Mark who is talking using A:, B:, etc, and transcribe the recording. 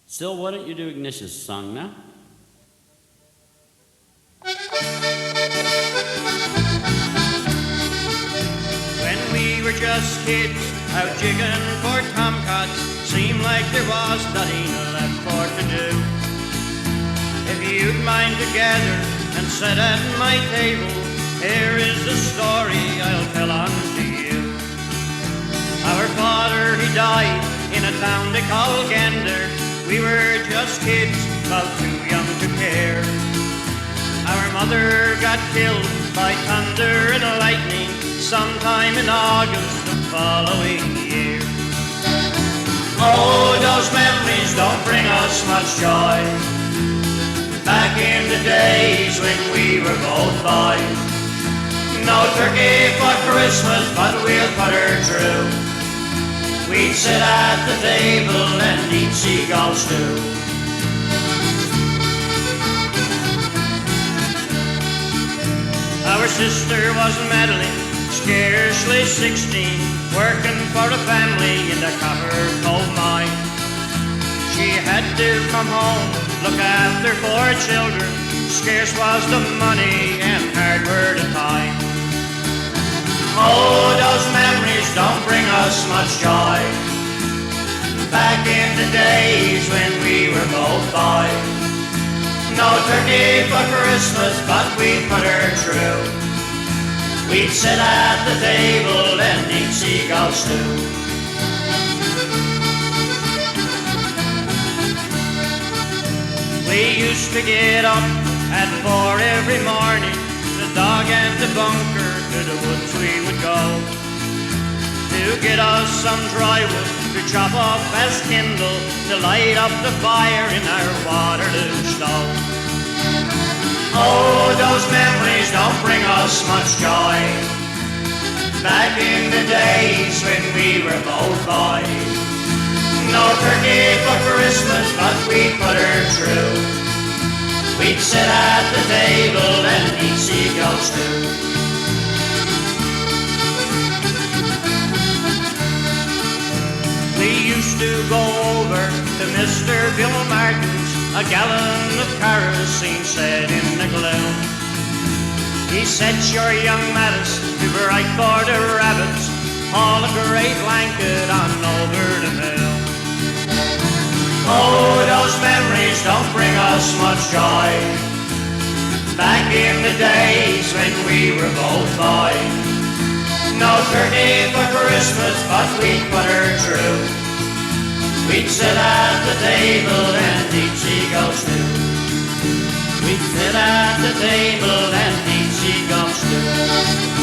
A: Still, why don't you do Ignatius' song now?
B: When we were just kids, out jigging for tomcats, seemed like there was nothing left for to do. If you'd mind to gather and sit at my table, here is the story I'll tell unto you. Our father, he died in a town they call Gander. We were just kids, about too young to care. Our mother got killed by thunder and lightning sometime in August the following year. Oh, those memories don't bring us much joy. Back in the days when we were both boys. No turkey for Christmas, but we'll put her through. We'd sit at the table and eat seagull stew. Our sister was Madeline, scarcely 16, working for a family in the Copper Cove mine. She had to come home, look after 4 children. Scarce was the money and hard were the time. Oh, those memories don't bring us much joy. Back in the days when we were both boys. No turkey for Christmas, but we'd put her through. We'd sit at the table and eat seagull stew. We used to get up at 4 every morning. The dog and the bunker, to the woods we would go. To get us some dry wood to chop up as kindle, to light up the fire in our Waterloo stove. Oh, those memories don't bring us much joy. Back in the days when we were both boys. No turkey for Christmas, but we'd put her through. We'd sit at the table and eat seagull stew. We used to go over to Mr. Bill Martin's, a gallon of kerosene set in the gloom. He said, "Your young Mattis, to bright for the rabbits, haul a great blanket on over the mill." Oh, those memories don't bring us much joy. Back in the days when we were both boys. No turkey for Christmas, but we'd put her through. We'd sit at the table and eat seagull stew. We'd sit at the table and eat seagull stew.